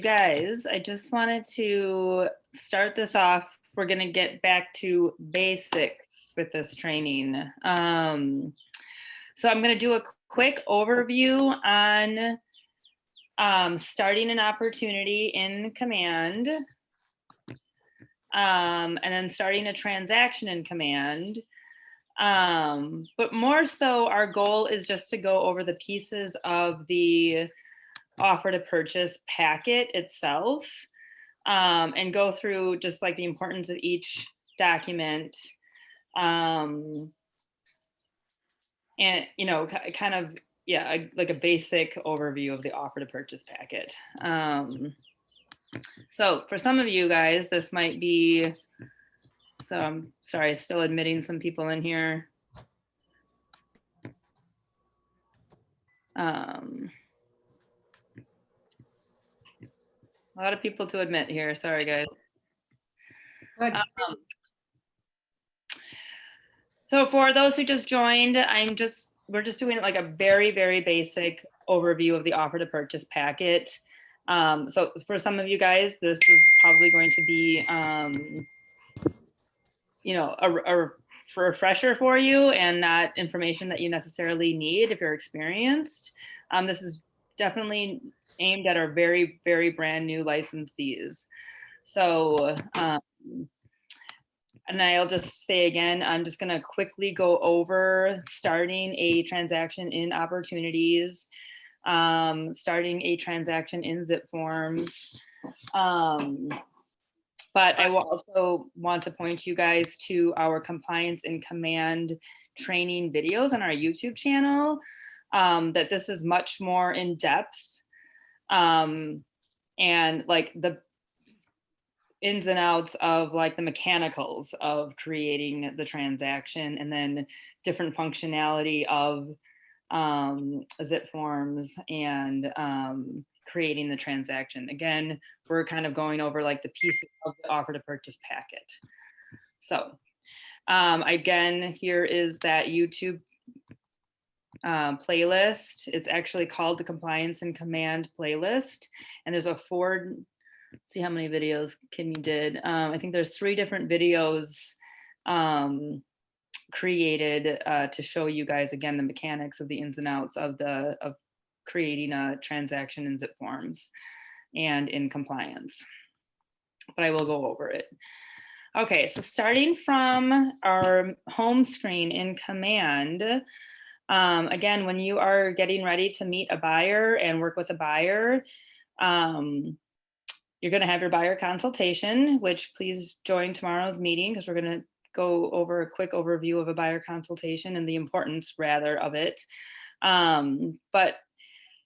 guys, I just wanted to start this off. We're going to get back to basics with this training. So I'm going to do a quick overview on starting an opportunity in Command, and then starting a transaction in Command. But more so, our goal is just to go over the pieces of the offer to purchase packet itself, and go through just like the importance of each document, and you know, kind of, yeah, like a basic overview of the offer to purchase packet. So for some of you guys, this might be, so I'm sorry, still admitting some people in here. A lot of people to admit here. Sorry, guys. So for those who just joined, we're just doing like a very, very basic overview of the offer to purchase packet. So for some of you guys, this is probably going to be, you know, a refresher for you and not information that you necessarily need if you're experienced. This is definitely aimed at our very, very brand new licensees. So, and I'll just say again, I'm just gonna quickly go over starting a transaction in opportunities, starting a transaction in zip forms. But I will also want to point you guys to our compliance in Command training videos on our YouTube channel, that this is much more in depth, and like the ins and outs of like the mechanicals of creating the transaction, and then different functionality of zip forms and creating the transaction. Again, we're kind of going over like the pieces of the offer to purchase packet. So again, here is that YouTube playlist. It's actually called the Compliance in Command playlist, and there's a see how many videos Kimmy did. I think there's 3 different videos created to show you guys again the mechanics of the ins and outs of creating a transaction in zip forms and in compliance. But I will go over it. Okay, so starting from our home screen in Command, again, when you are getting ready to meet a buyer and work with a buyer, you're going to have your buyer consultation, which please join tomorrow's meeting because we're going to go over a quick overview of a buyer consultation and the importance rather of it. But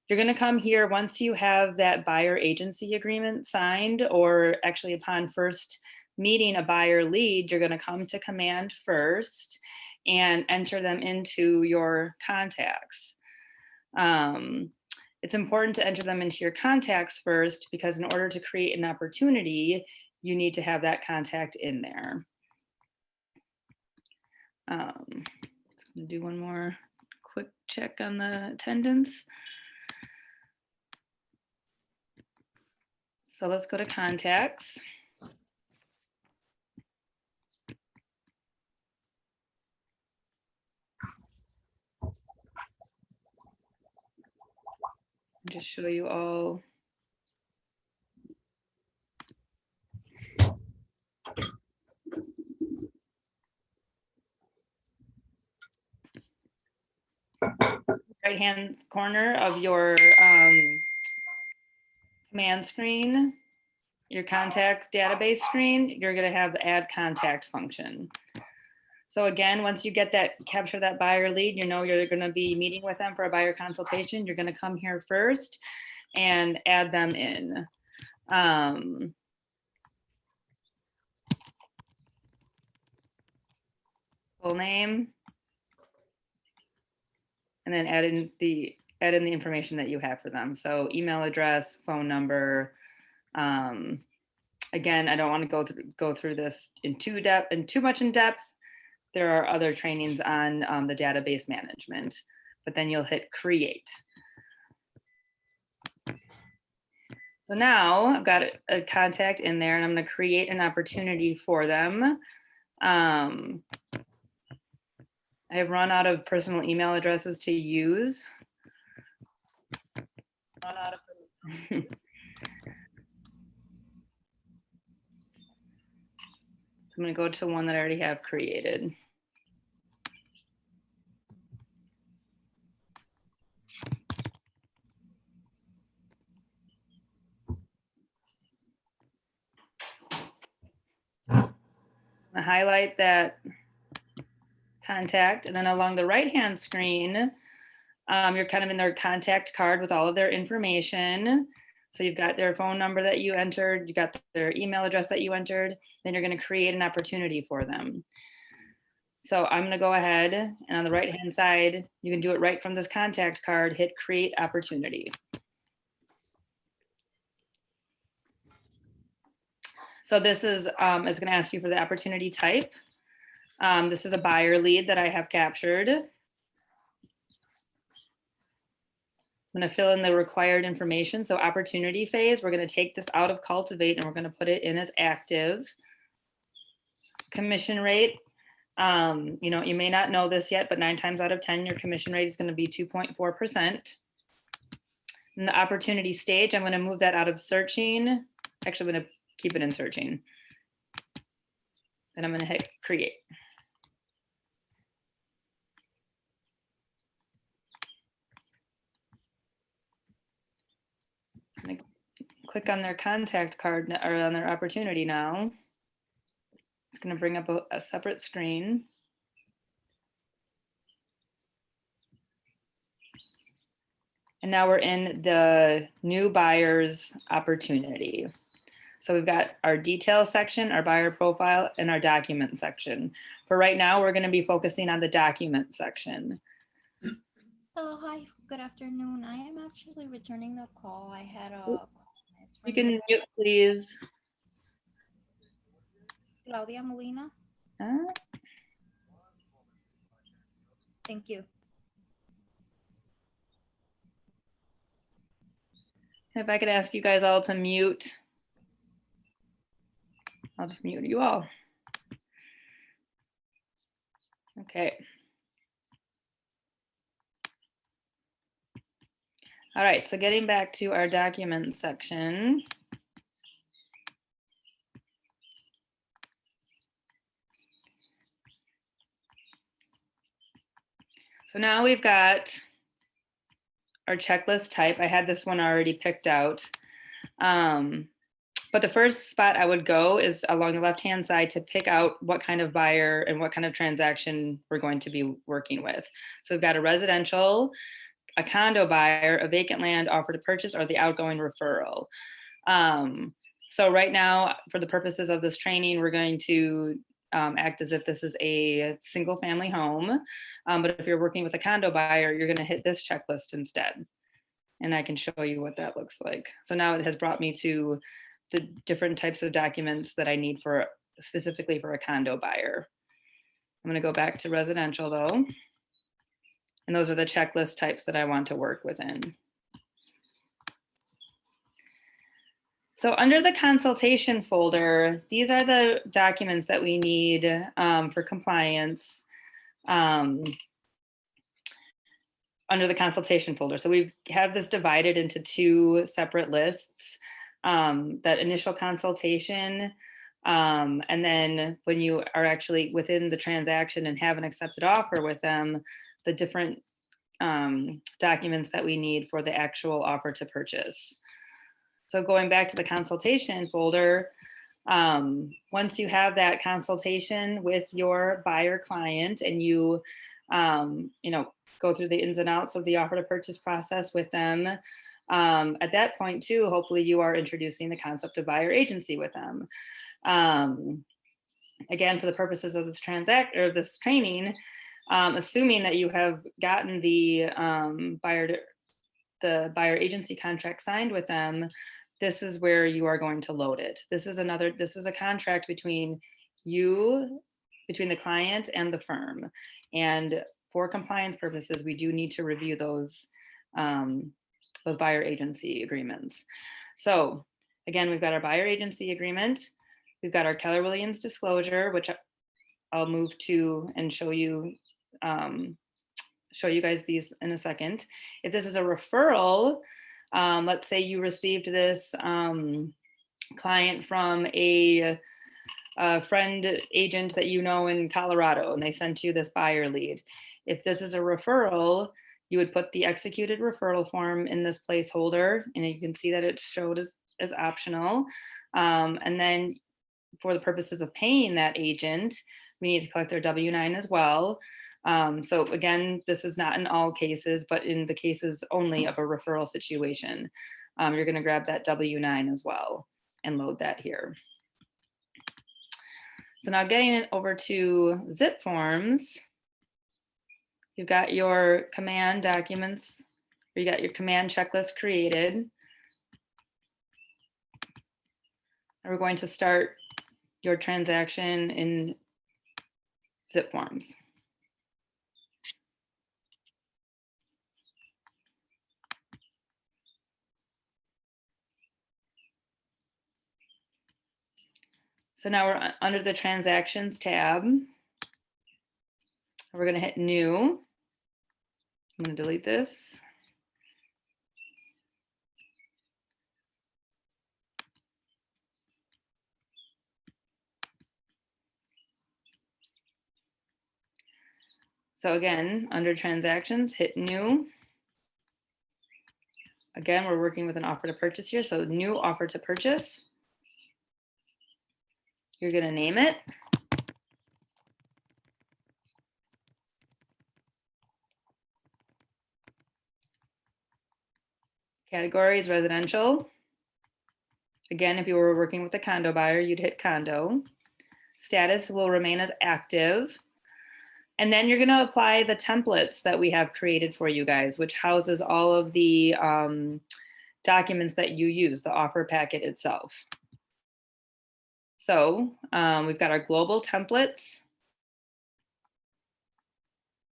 you're going to come here once you have that buyer agency agreement signed, or actually upon first meeting a buyer lead, you're going to come to Command first and enter them into your contacts. It's important to enter them into your contacts first because in order to create an opportunity, you need to have that contact in there. Just gonna do one more quick check on the attendance. So let's go to contacts. Just show you all. Right hand corner of your command screen, your contact database screen, you're going to have the add contact function. So again, once you get that, capture that buyer lead, you know you're going to be meeting with them for a buyer consultation. You're going to come here first and add them in. Full name, and then add in the information that you have for them. So email address, phone number. Again, I don't want to go through this in too much in depth. There are other trainings on the database management, but then you'll hit create. So now I've got a contact in there and I'm going to create an opportunity for them. I have run out of personal email addresses to use. Run out of I'm going to go to one that I already have created. I highlight that contact, and then along the right-hand screen, you're kind of in their contact card with all of their information. So you've got their phone number that you entered, you got their email address that you entered, then you're going to create an opportunity for them. So I'm going to go ahead and on the right-hand side, you can do it right from this contact card, hit create opportunity. So this is going to ask you for the opportunity type. This is a buyer lead that I have captured. I'm going to fill in the required information. So opportunity phase, we're going to take this out of cultivate and we're going to put it in as active. Commission rate, you know, you may not know this yet, but 9 times out of 10, your commission rate is going to be 2.4%. In the opportunity stage, I'm going to move that out of searching. Actually, I'm going to keep it in searching. And I'm going to hit create. I'm going to click on their contact card or on their opportunity now. It's going to bring up a separate screen. And now we're in the new buyer's opportunity. So we've got our detail section, our buyer profile, and our document section. For right now, we're going to be focusing on the document section. Hello, hi, good afternoon. I am actually returning a call. I had a call You from can mute, please. Claudia Molina. Thank you. If I could ask you guys all to mute, I'll just mute you all. Okay. All right, so getting back to our document section. So now we've got our checklist type. I had this one already picked out. But the first spot I would go is along the left-hand side to pick out what kind of buyer and what kind of transaction we're going to be working with. So we've got a residential, a condo buyer, a vacant land offer to purchase, or the outgoing referral. So right now, for the purposes of this training, we're going to act as if this is a single family home. But if you're working with a condo buyer, you're going to hit this checklist instead. And I can show you what that looks like. So now it has brought me to the different types of documents that I need for specifically for a condo buyer. I'm going to go back to residential though. And those are the checklist types that I want to work within. So under the consultation folder, these are the documents that we need for compliance under the consultation folder. So we have this divided into 2 separate lists, that initial consultation, and then when you are actually within the transaction and have an accepted offer with them, the different documents that we need for the actual offer to purchase. So going back to the consultation folder, once you have that consultation with your buyer client and you, you know, go through the ins and outs of the offer to purchase process with them, at that point too, hopefully you are introducing the concept of buyer agency with them. Again, for the purposes of this this training, assuming that you have gotten the buyer agency contract signed with them, this is where you are going to load it. This is a contract between the client and the firm. And for compliance purposes, we do need to review those buyer agency agreements. So again, we've got our buyer agency agreement. We've got our Keller Williams disclosure, which I'll move to and show you guys these in a second. If this is a referral, let's say you received this client from a friend agent that you know in Colorado, and they sent you this buyer lead. If this is a referral, you would put the executed referral form in this placeholder, and you can see that it's showed as optional. And then for the purposes of paying that agent, we need to collect their W-9 as well. So again, this is not in all cases, but in the cases only of a referral situation, you're going to grab that W-9 as well and load that here. So now getting it over to zip forms, you've got your command documents, or you got your command checklist created. And we're going to start your transaction in zip forms. So now we're under the transactions tab. We're going to hit new. I'm going to delete this. So again, under transactions, hit new. Again, we're working with an offer to purchase here. So new offer to purchase. You're going to name it. Category is residential. Again, if you were working with a condo buyer, you'd hit condo. Status will remain as active. And then you're going to apply the templates that we have created for you guys, which houses all of the documents that you use, the offer packet itself. So we've got our global templates.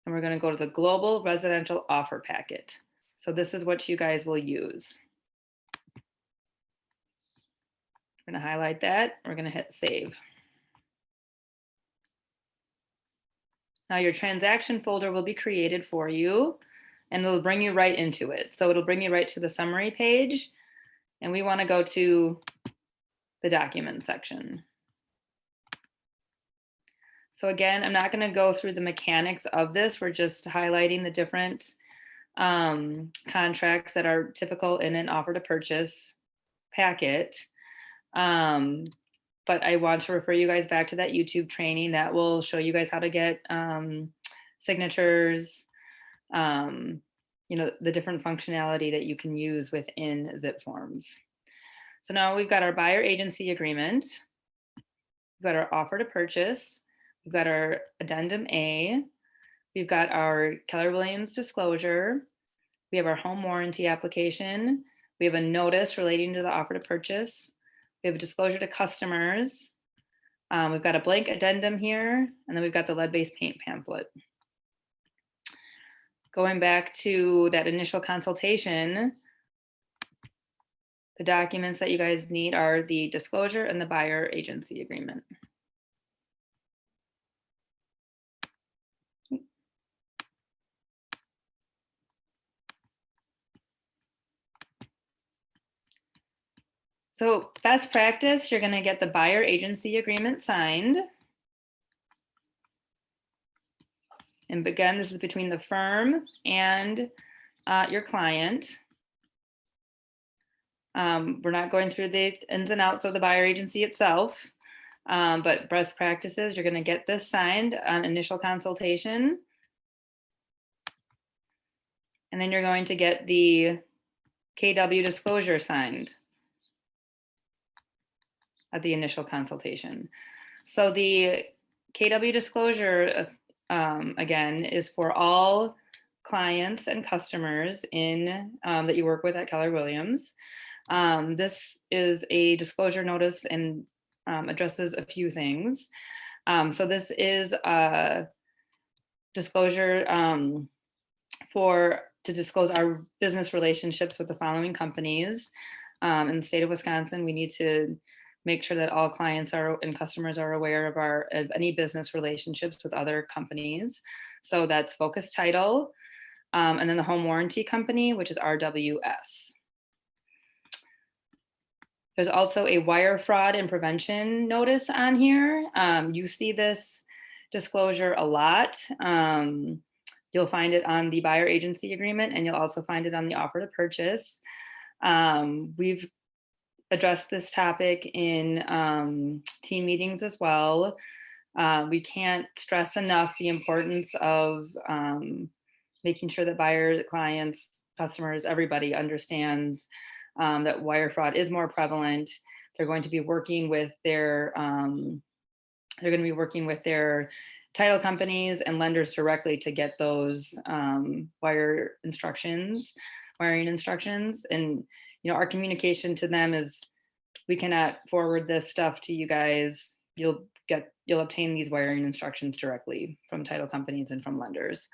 And we're going to go to the global residential offer packet. So this is what you guys will use. We're going to highlight that. We're going to hit save. Now your transaction folder will be created for you, and it'll bring you right into it. So it'll bring you right to the summary page, and we want to go to the document section. So again, I'm not going to go through the mechanics of this. We're just highlighting the different contracts that are typical in an offer to purchase packet. But I want to refer you guys back to that YouTube training that will show you guys how to get signatures, you know, the different functionality that you can use within zip forms. So now we've got our buyer agency agreement. We've got our offer to purchase. We've got our addendum A. We've got our Keller Williams disclosure. We have our home warranty application. We have a notice relating to the offer to purchase. We have a disclosure to customers. We've got a blank addendum here, and then we've got the lead-based paint pamphlet. Going back to that initial consultation, the documents that you guys need are the disclosure and the buyer agency agreement. So best practice, you're going to get the buyer agency agreement signed. And again, this is between the firm and your client. We're not going through the ins and outs of the buyer agency itself, but best practices, you're going to get this signed on initial consultation. And then you're going to get the KW disclosure signed at the initial consultation. So the KW disclosure, again, is for all clients and customers in that you work with at Keller Williams. This is a disclosure notice and addresses a few things. So this is a disclosure to disclose our business relationships with the following companies. In the state of Wisconsin, we need to make sure that all clients are and customers are aware of any business relationships with other companies. So that's Focus Title, and then the home warranty company, which is RWS. There's also a wire fraud and prevention notice on here. You see this disclosure a lot. You'll find it on the buyer agency agreement, and you'll also find it on the offer to purchase. We've addressed this topic in team meetings as well. We can't stress enough the importance of making sure that buyers, clients, customers, everybody understands that wire fraud is more prevalent. They're going to be working with their title companies and lenders directly to get those wiring instructions. And our communication to them is, we cannot forward this stuff to you guys. You'll obtain these wiring instructions directly from title companies and from lenders.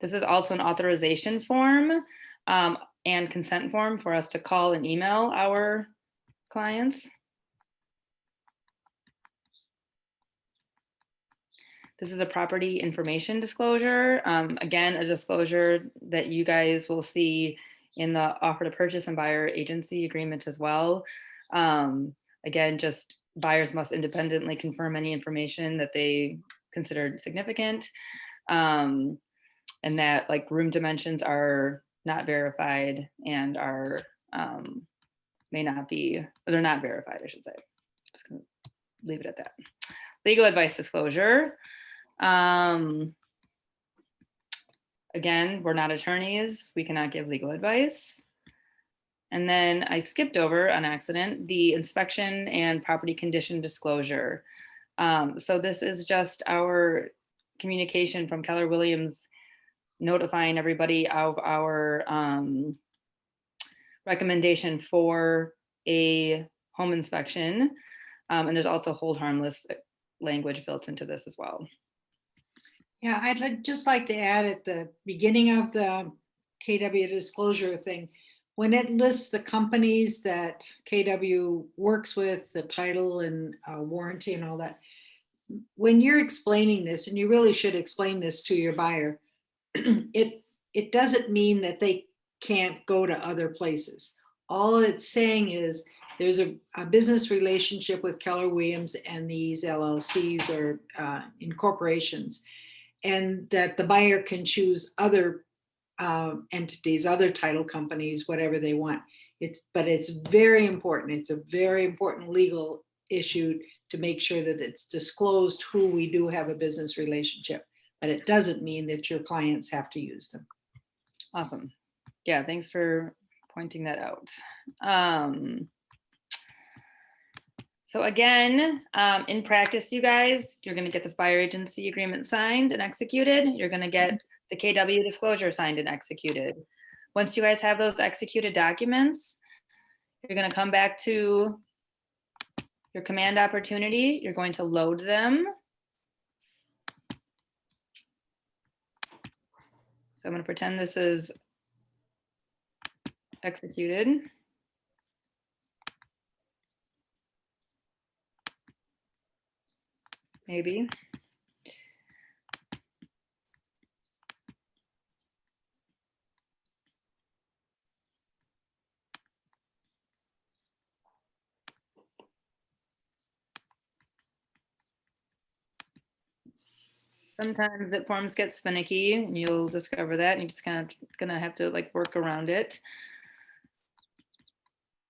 This is also an authorization form and consent form for us to call and email our clients. This is a property information disclosure. Again, a disclosure that you guys will see in the offer to purchase and buyer agency agreement as well. Again, just buyers must independently confirm any information that they considered significant, and that like room dimensions are not verified and are may not be, or they're not verified, I should say. Just gonna leave it at that. Legal advice disclosure. Again, we're not attorneys. We cannot give legal advice. And then I skipped over on accident the inspection and property condition disclosure. So this is just our communication from Keller Williams notifying everybody of our recommendation for a home inspection. And there's also hold harmless language built into this as well. Yeah, just like to add at the beginning of the KW disclosure thing, when it lists the companies that KW works with, the title and warranty and all that, when you're explaining this, and you really should explain this to your buyer, it doesn't mean that they can't go to other places. All it's saying is there's a business relationship with Keller Williams and these LLCs or incorporations, and that the buyer can choose other entities, other title companies, whatever they want. But it's very important. It's a very important legal issue to make sure that it's disclosed who we do have a business relationship, but it doesn't mean that your clients have to use them. Awesome. Yeah, thanks for pointing that out. So again, in practice, you guys, you're going to get this buyer agency agreement signed and executed. You're going to get the KW disclosure signed and executed. Once you guys have those executed documents, you're going to come back to your command opportunity. You're going to load them. So I'm going to pretend this is executed. Maybe. Sometimes it forms get finicky, and you'll discover that, and you're just kind of gonna have to like work around it.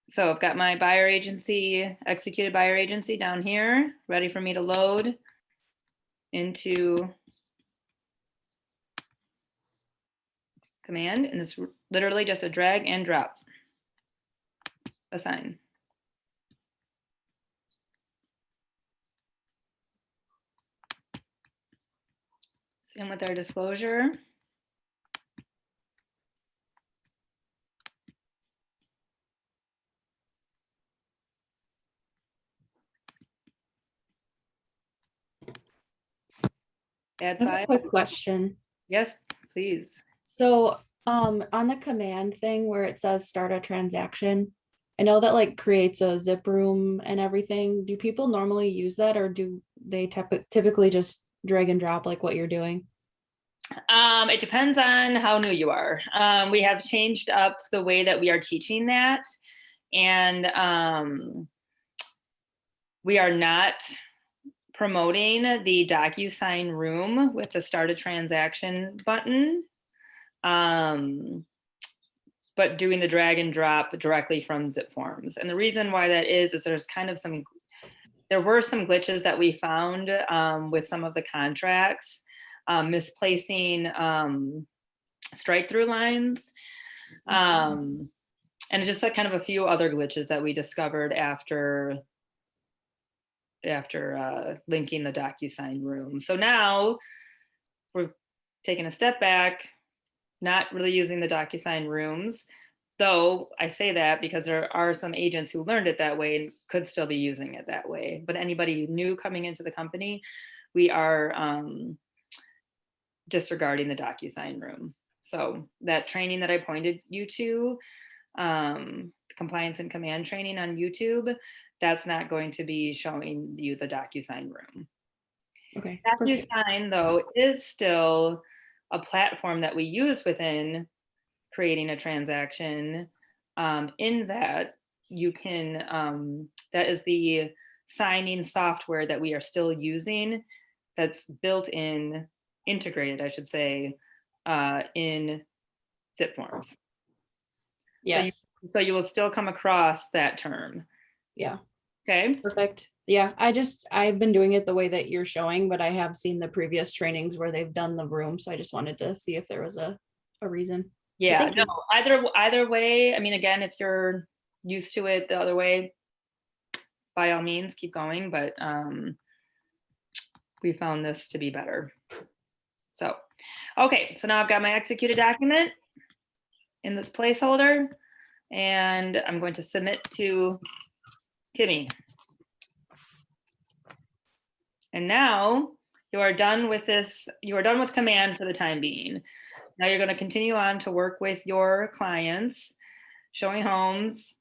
So I've got my buyer agency, executed buyer agency down here, ready for me to load into command, and it's literally just a drag and drop, assign. Same with our disclosure. Add I have file. a quick question. Yes, please. So On the command thing where it says start a transaction, I know that like creates a zip room and everything. Do people normally use that, or do they typically just drag and drop like what you're doing? It depends on how new you are. We have changed up the way that we are teaching that, and we are not promoting the DocuSign room with the start a transaction button, but doing the drag and drop directly from zip forms. And the reason why that is there's kind of there were some glitches that we found with some of the contracts, misplacing strike through lines. And just like kind of a few other glitches that we discovered after linking the DocuSign room. So now we're taking a step back, not really using the DocuSign rooms, though I say that because there are some agents who learned it that way and could still be using it that way. But anybody new coming into the company, we are disregarding the DocuSign room. So that training that I pointed you to, compliance and command training on YouTube, that's not going to be showing you the DocuSign room. Okay. DocuSign, though, is still a platform that we use within creating a transaction, in that you can, that is the signing software that we are still using that's built in, integrated, I should say, in zip forms. Yes. So you will still come across that term. Yeah. Okay. Perfect. Yeah. I've been doing it the way that you're showing, but I have seen the previous trainings where they've done the room. So I just wanted to see if there was a reason. Yeah, So no, either way. I mean, again, if you're used to it the other way, by all means, keep going. But we found this to be better. So, okay, so now I've got my executed document in this placeholder, and I'm going to submit to Kimmy. And now you are done with this. You are done with command for the time being. Now you're going to continue on to work with your clients, showing homes,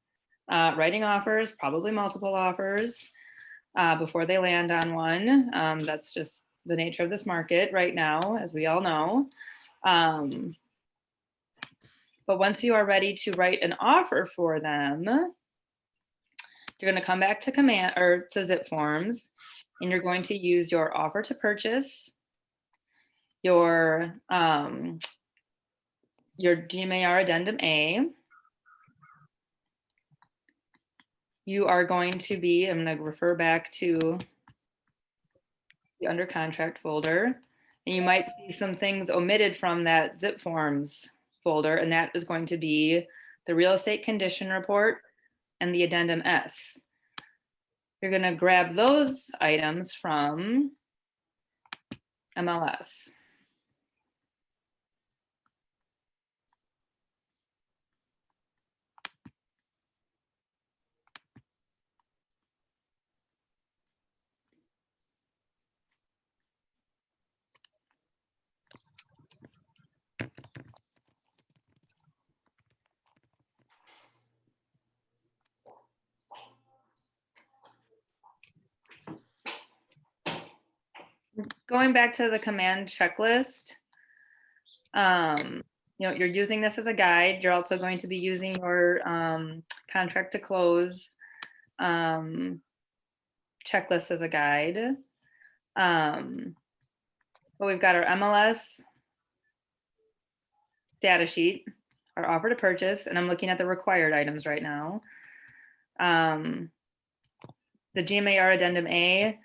writing offers, probably multiple offers before they land on one. That's just the nature of this market right now, as we all know. But once you are ready to write an offer for them, you're going to come back to command or to zip forms, and you're going to use your offer to purchase, your GMAR addendum A. You are going to be, I'm going to refer back to the under contract folder, and you might see some things omitted from that zip forms folder, and that is going to be the real estate condition report and the addendum S. You're going to grab those items from MLS. Going back to the command checklist, you're using this as a guide. You're also going to be using your contract to close checklist as a guide. But we've got our MLS data sheet, our offer to purchase, and I'm looking at the required items right now. The GMAR addendum A,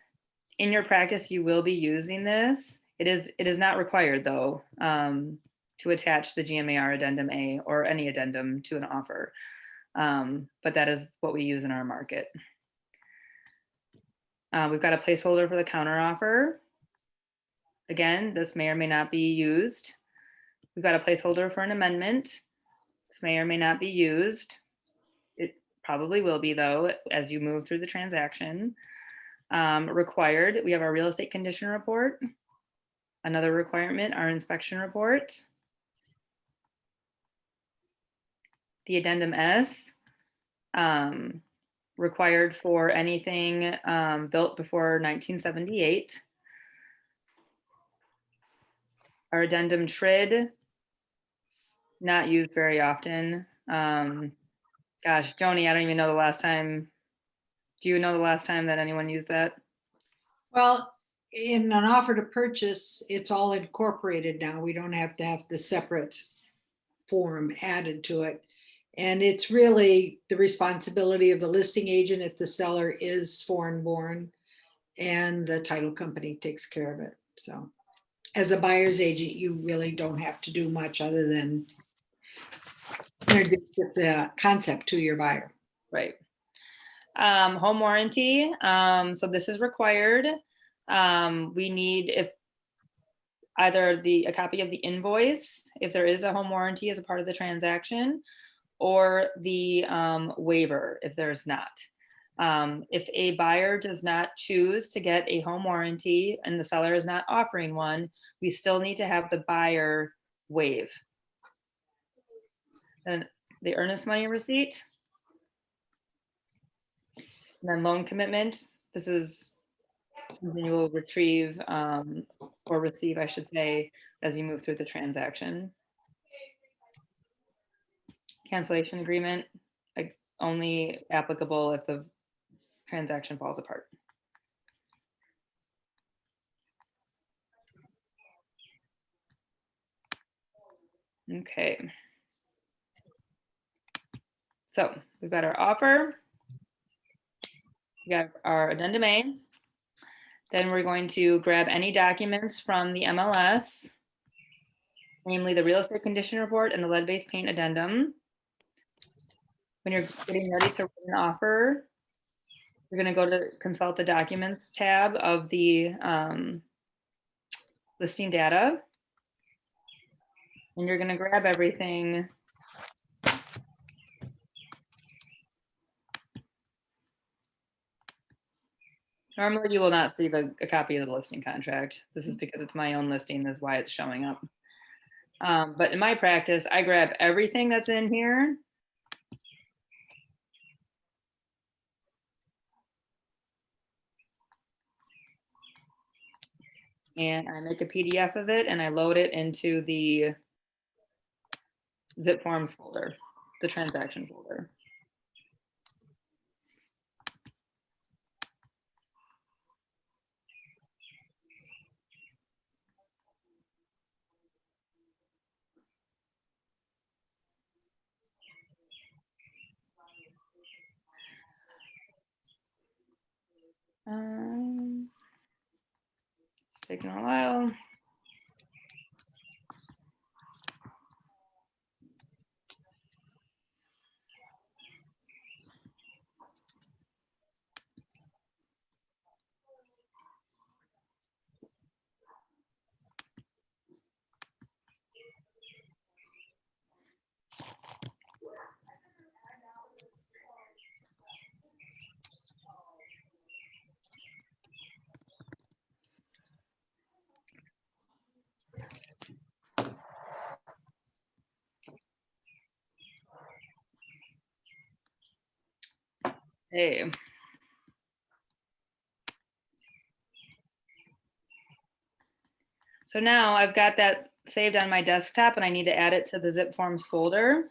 in your practice, you will be using this. It is not required though, to attach the GMAR addendum A or any addendum to an offer. But that is what we use in our market. We've got a placeholder for the counter offer. Again, this may or may not be used. We've got a placeholder for an amendment. This may or may not be used. It probably will be though, as you move through the transaction. Required, we have our real estate condition report. Another requirement, our inspection report. The addendum S, required for anything built before 1978. Our addendum TRID, not used very often. Gosh, Joni, I don't even know the last time. Do you know the last time that anyone used that? Well, in an offer to purchase, it's all incorporated now. We don't have to have the separate form added to it. And it's really the responsibility of the listing agent if the seller is foreign born, and the title company takes care of it. So as a buyer's agent, you really don't have to do much other than introduce the concept to your buyer. Right. Home warranty. So this is required. We need if either a copy of the invoice, if there is a home warranty as a part of the transaction, or the waiver if there's not. If a buyer does not choose to get a home warranty and the seller is not offering one, we still need to have the buyer waive. And the earnest money receipt. And then loan commitment. This is something you will retrieve or receive, I should say, as you move through the transaction. Cancellation agreement, like, only applicable if the transaction falls apart. Okay. So we've got our offer. We got our addendum A. Then we're going to grab any documents from the MLS, namely the real estate condition report and the lead-based paint addendum. When you're getting ready to write an offer, you're going to go to consult the documents tab of the listing data. And you're going to grab everything. Normally you will not see a copy of the listing contract. This is because it's my own listing, that's why it's showing up. But in my practice, I grab everything that's in here. And I make a PDF of it and I load it into the zip forms folder, the transaction folder. It's taking a while. Hey. So now I've got that saved on my desktop and I need to add it to the zip forms folder.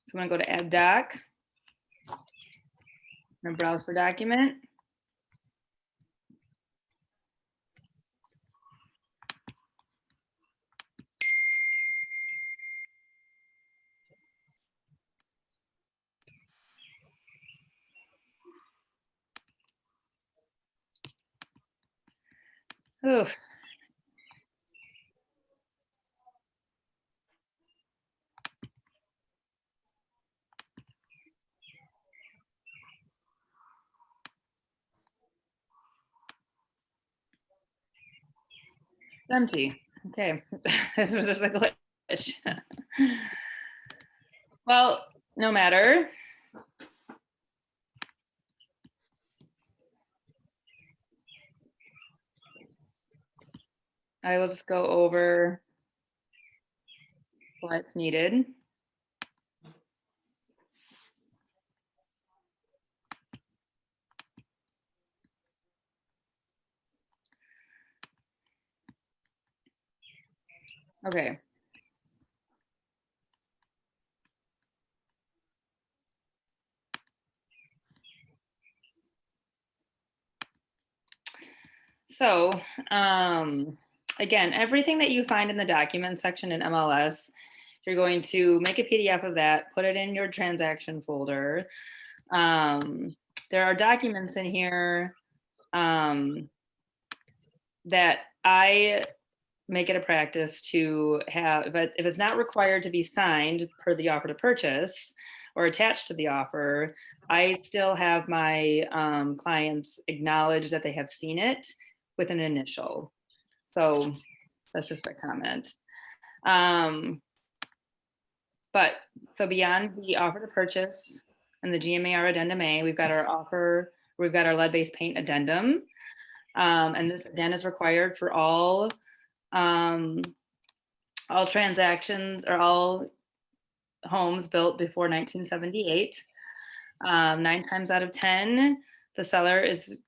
So I'm gonna go to add doc. I'm gonna browse for document. Ooh. It's empty. Okay, this was just a glitch. Well, no matter. I will just go over what's needed. Okay. So, again, everything that you find in the documents section in MLS, you're going to make a PDF of that, put it in your transaction folder. There are documents in here that I make it a practice to have, but if it's not required to be signed per the offer to purchase or attached to the offer, I still have my clients acknowledge that they have seen it with an initial. So that's just a comment. But so beyond the offer to purchase and the GMAR addendum A, we've got our lead-based paint addendum. And this again is required for all transactions or all homes built before 1978. 9 times out of 10, the seller is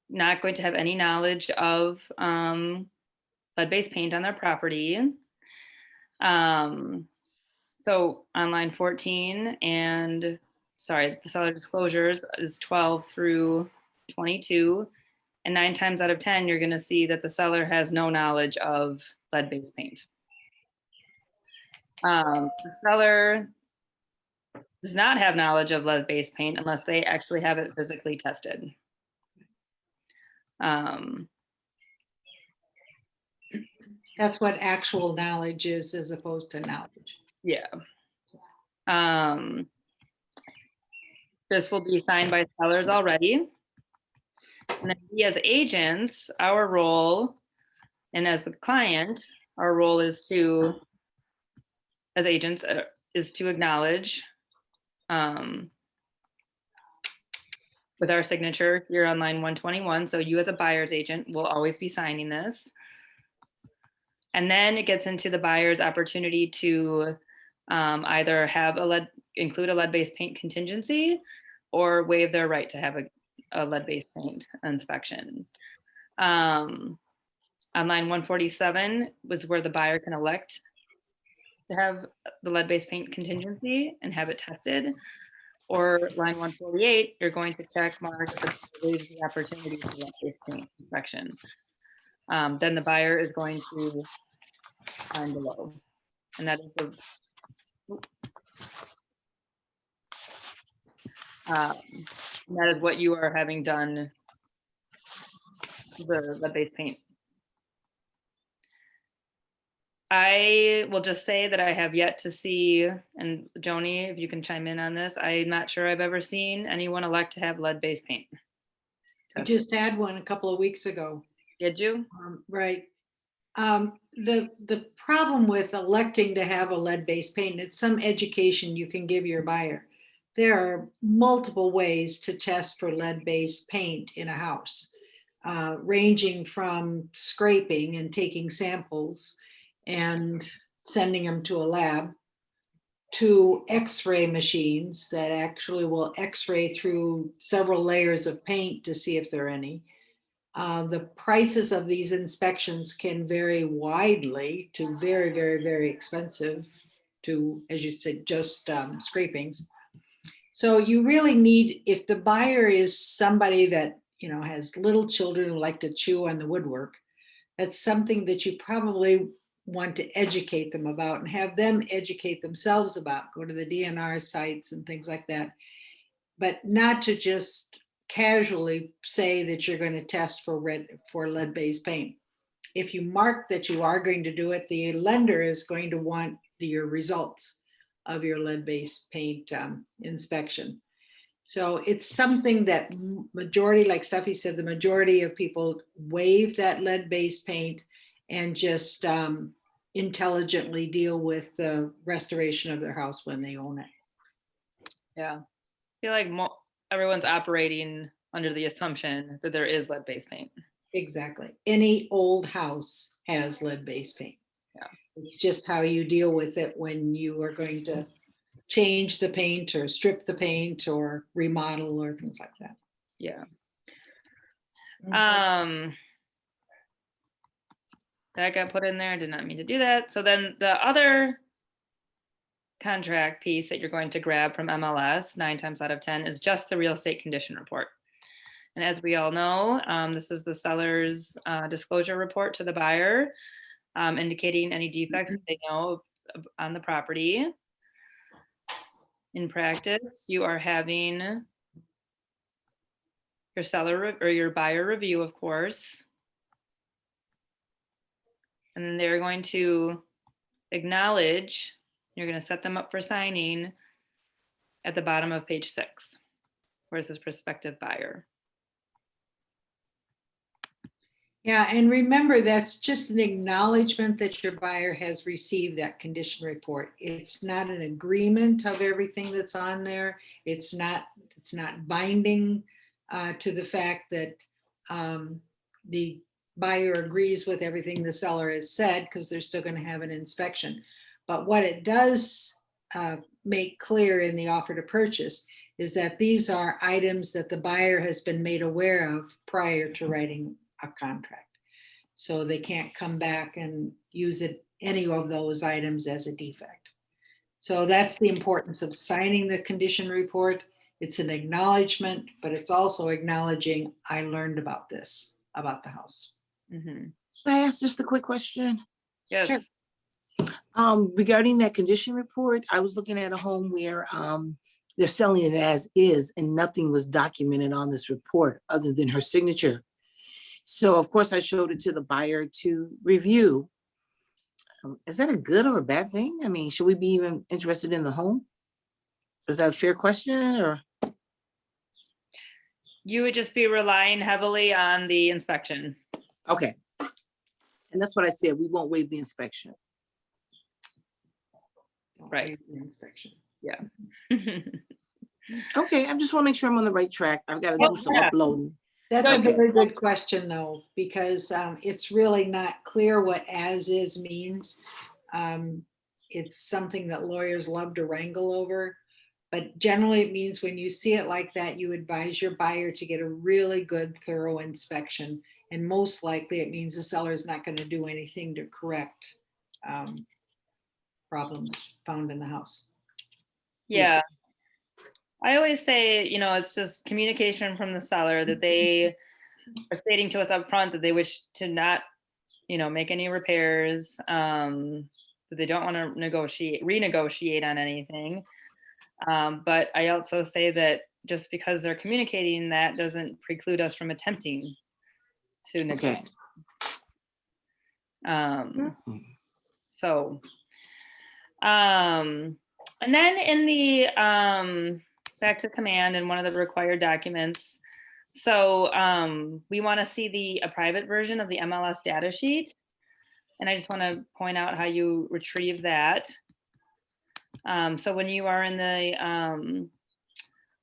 not going to have any knowledge of lead-based paint on their property. So on line 14 and the seller disclosures is 12 through 22. And 9 times out of 10, you're going to see that the seller has no knowledge of lead-based paint. The seller does not have knowledge of lead-based paint unless they actually have it physically tested. That's what actual knowledge is as opposed to knowledge. Yeah. This will be signed by sellers already. And then we as agents, our role, and as the client, our role is to, as agents, is to acknowledge with our signature here on line 121. So you as a buyer's agent will always be signing this. And then it gets into the buyer's opportunity to either have include a lead-based paint contingency or waive their right to have a lead-based paint inspection. On line 147 was where the buyer can elect to have the lead-based paint contingency and have it tested. Or line 148, you're going to check mark the opportunity for lead-based paint inspection. Then the buyer is going to sign below. And that is that is what you are having done, the lead-based paint. I will just say that I have yet to see, and Joni, if you can chime in on this, I'm not sure I've ever seen anyone elect to have lead-based paint I tested. just had one a couple of weeks ago. Did you? Right. The problem with electing to have a lead-based paint, it's some education you can give your buyer. There are multiple ways to test for lead-based paint in a house, ranging from scraping and taking samples and sending them to a lab, to X-ray machines that actually will X-ray through several layers of paint to see if there are any. The prices of these inspections can vary widely to very, very, very expensive to, as you said, just scrapings. So you really need, if the buyer is somebody that, you know, has little children who like to chew on the woodwork, that's something that you probably want to educate them about and have them educate themselves about, go to the DNR sites and things like that, but not to just casually say that you're going to test for lead-based paint. If you mark that you are going to do it, the lender is going to want your results of your lead-based paint inspection. So it's something that majority, like Steffi said, the majority of people waive that lead-based paint and just intelligently deal with the restoration of their house when they own it. Yeah. I feel like everyone's operating under the assumption that there is lead-based paint. Exactly. Any old house has lead-based paint. Yeah. It's just how you deal with it when you are going to change the paint or strip the paint or remodel or things like that. Yeah. that got put in there. I did not mean to do that. So then the other contract piece that you're going to grab from MLS 9 times out of 10 is just the real estate condition report. And as we all know, this is the seller's disclosure report to the buyer, indicating any defects that they know on the property. In practice, you are having your seller or your buyer review, of course. And then they're going to acknowledge, you're going to set them up for signing at the bottom of page 6, where it says prospective buyer. Yeah, and remember, that's just an acknowledgement that your buyer has received that condition report. It's not an agreement of everything that's on there. It's not binding to the fact that the buyer agrees with everything the seller has said, because they're still going to have an inspection. But what it does make clear in the offer to purchase is that these are items that the buyer has been made aware of prior to writing a contract. So they can't come back and use any of those items as a defect. So that's the importance of signing the condition report. It's an acknowledgement, but it's also acknowledging I learned about this, about the house. Mm-hmm. Can I ask just a quick question? Yes. Sure. Regarding that condition report, I was looking at a home where they're selling it as is and nothing was documented on this report other than her signature. So of course I showed it to the buyer to review. Is that a good or a bad thing? I mean, should we be even interested in the home? Is that a fair question or? You would just be relying heavily on the inspection. Okay. And that's what I said, we won't waive the inspection. Don't Right. waive the inspection. Yeah. Okay, I just want to make sure I'm on the right track. I've got to Oh, do some yeah. uploading. That's a Good. very good question, though, because it's really not clear what as is means. It's something that lawyers love to wrangle over, but generally it means when you see it like that, you advise your buyer to get a really good, thorough inspection. And most likely it means the seller is not going to do anything to correct problems found in the house. Yeah. I always say, it's just communication from the seller that they are stating to us up front that they wish to not, make any repairs, that they don't want to renegotiate on anything. But I also say that just because they're communicating that doesn't preclude us from attempting to negotiate. Okay. So, and then in the, back to command and one of the required documents. So we want to see a private version of the MLS data sheet. And I just want to point out how you retrieve that. So when you are in the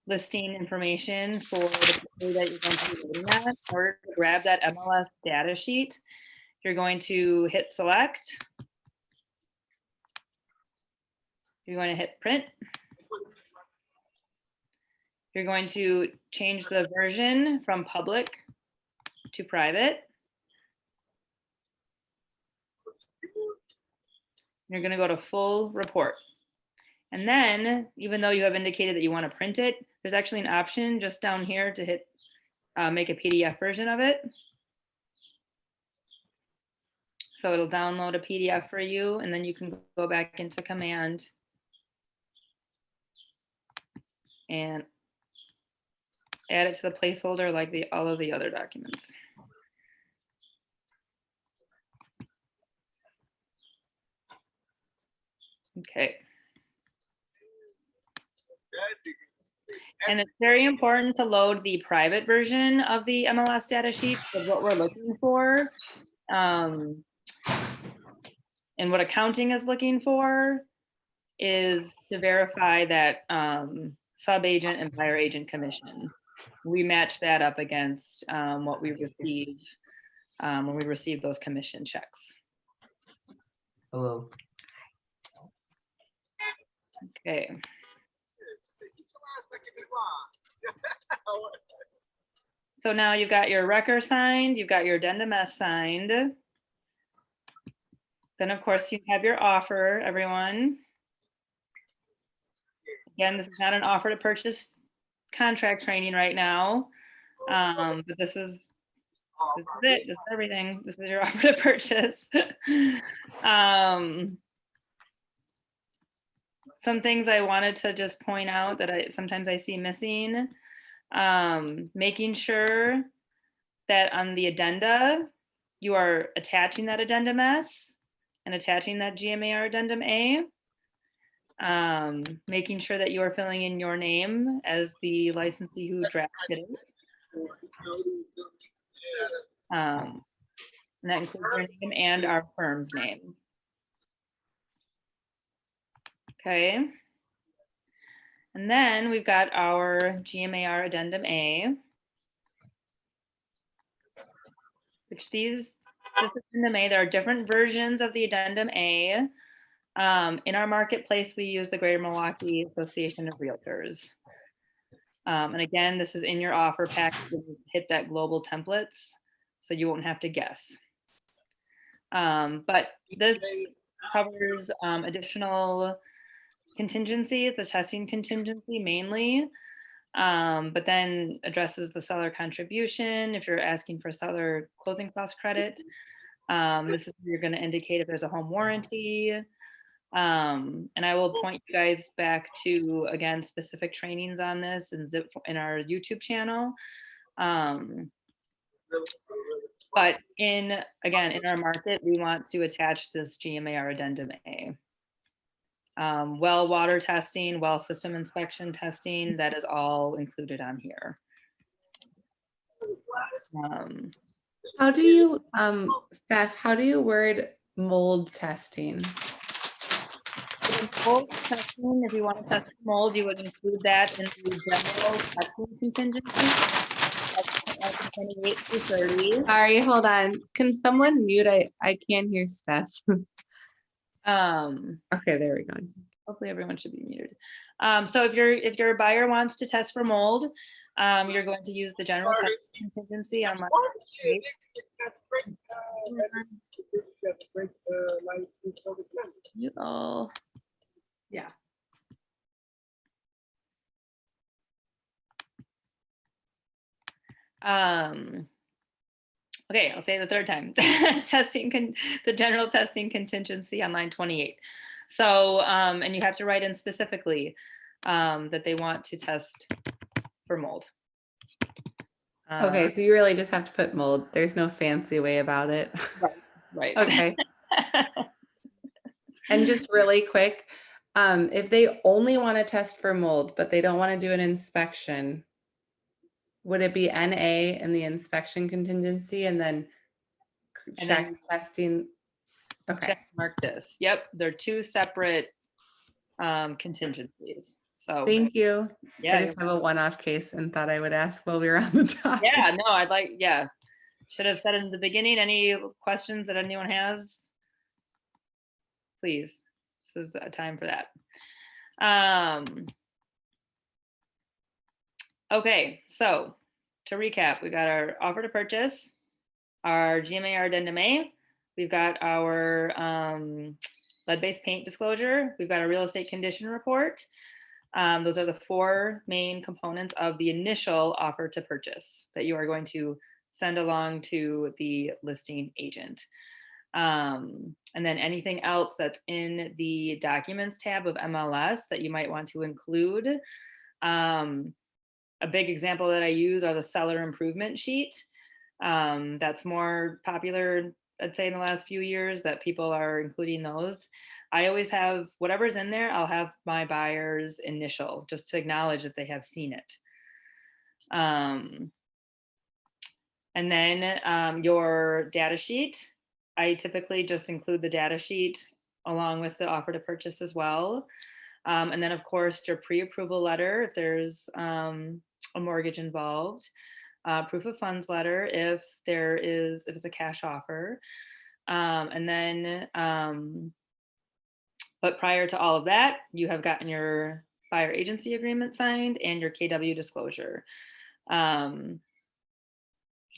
listing information for the property that you're going to be looking at, in order to grab that MLS data sheet, you're going to hit select. You're going to hit print. You're going to change the version from public to private. You're going to go to full report. And then, even though you have indicated that you want to print it, there's actually an option just down here to hit make a PDF version of it. So it'll download a PDF for you, and then you can go back into command and add it to the placeholder like all of the other documents. Okay. And it's very important to load the private version of the MLS data sheet of what we're looking for. And what accounting is looking for is to verify that sub-agent and buyer agent commission. We match that up against what we receive when we receive those commission checks. Hello. Okay. So now you've got your record signed, you've got your addendum S signed. Then of course you have your offer, everyone. Again, this is not an offer to purchase contract training right now. But this is it. This is everything. This is your offer to purchase. Some things I wanted to just point out that sometimes I see missing. Making sure that on the addenda, you are attaching that addendum S and attaching that GMAR addendum A. Making sure that you are filling in your name as the licensee who drafted it. And that includes your name and our firm's name. Okay. And then we've got our GMAR addendum A, which this addendum A, there are different versions of the addendum A. In our marketplace, we use the Greater Milwaukee Association of Realtors. And again, this is in your offer pack. Hit that global templates, so you won't have to guess. But this covers additional contingency, the testing contingency mainly, but then addresses the seller contribution. If you're asking for seller closing cost credit, this is where you're going to indicate if there's a home warranty. And I will point you guys back to, again, specific trainings on this in our YouTube channel. But again, in our market, we want to attach this GMAR addendum A. Well water testing, well system inspection testing, that is all included on here. How do you, Steph, how do you word mold testing? Mold testing, if you want to test for mold, you would include that in the general testing contingency. 28 to 30. Sorry, hold on. Can someone mute? I can't hear Steph. Okay, there we go. Hopefully everyone should be muted. So if your buyer wants to test for mold, you're going to use the general test contingency on line 28. Yeah. Okay, I'll say it the third time. The general testing contingency on line 28. So, and you have to write in specifically that they want to test for mold. Okay, so you really just have to put mold. There's no fancy way about it. Right. Okay. And just really quick, if they only want to test for mold, but they don't want to do an inspection, would it be NA in the inspection contingency and then check testing? Okay. Check mark this. Yep, they're two separate contingencies. So thank you. Yeah, I just have a one-off case and thought I would ask while we were on the topic. Yeah, no, should have said in the beginning. Any questions that anyone has? Please, this is the time for that. Okay, so to recap, we got our offer to purchase, our GMAR addendum A, we've got our lead-based paint disclosure, we've got a real estate condition report. Those are the four main components of the initial offer to purchase that you are going to send along to the listing agent. And then anything else that's in the documents tab of MLS that you might want to include. A big example that I use are the seller improvement sheet. That's more popular, I'd say, in the last few years that people are including those. I always have whatever's in there, I'll have my buyer's initial just to acknowledge that they have seen it. And then your data sheet. I typically just include the data sheet along with the offer to purchase as well. And then of course your pre-approval letter if there's a mortgage involved, proof of funds letter if it's a cash offer. And then, but prior to all of that, you have gotten your buyer agency agreement signed and your KW disclosure. You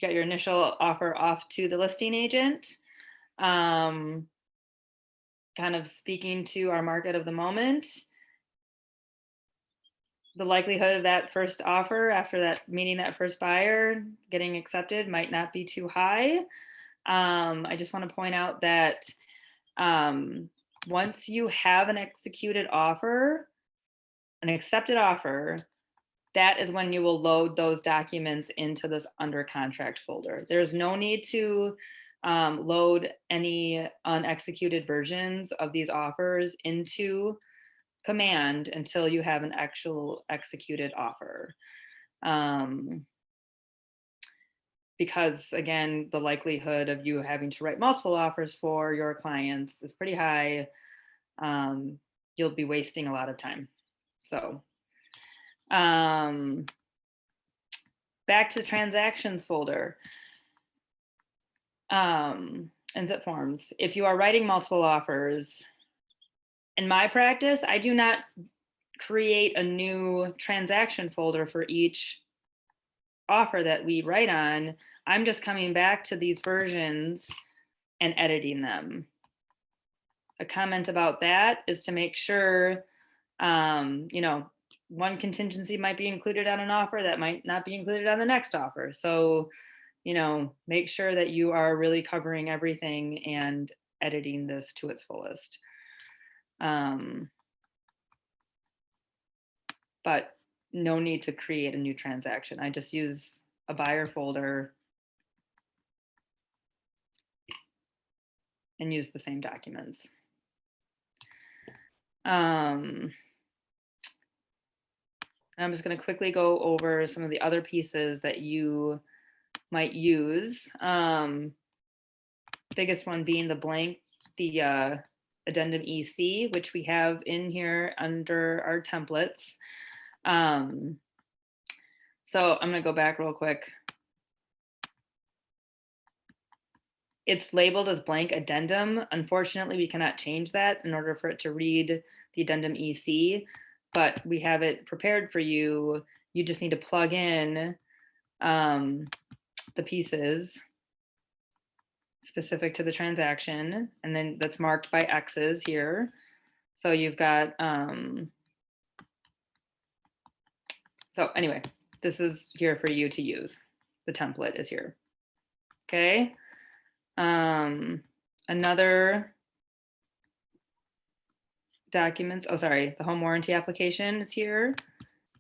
got your initial offer off to the listing agent. kind of speaking to our market of the moment, the likelihood of that first offer after that meeting that first buyer getting accepted might not be too high. I just want to point out that once you have an executed offer, an accepted offer, that is when you will load those documents into this under contract folder. There's no need to load any unexecuted versions of these offers into Command until you have an actual executed offer. Because again, the likelihood of you having to write multiple offers for your clients is pretty high. You'll be wasting a lot of time. So back to the transactions folder and zip forms. If you are writing multiple offers, in my practice, I do not create a new transaction folder for each offer that we write on. I'm just coming back to these versions and editing them. A comment about that is to make sure, you know, one contingency might be included on an offer that might not be included on the next offer. So, you know, make sure that you are really covering everything and editing this to its fullest. But no need to create a new transaction. I just use a buyer folder and use the same documents. I'm just going to quickly go over some of the other pieces that you might use. Biggest one being the addendum EC, which we have in here under our templates. So I'm going to go back real quick. It's labeled as blank addendum. Unfortunately, we cannot change that in order for it to read the addendum EC, but we have it prepared for you. You just need to plug in the pieces specific to the transaction, and then that's marked by X's here. So you've got, so anyway, this is here for you to use. The template is here. Okay. Another documents, oh, sorry, the home warranty application is here.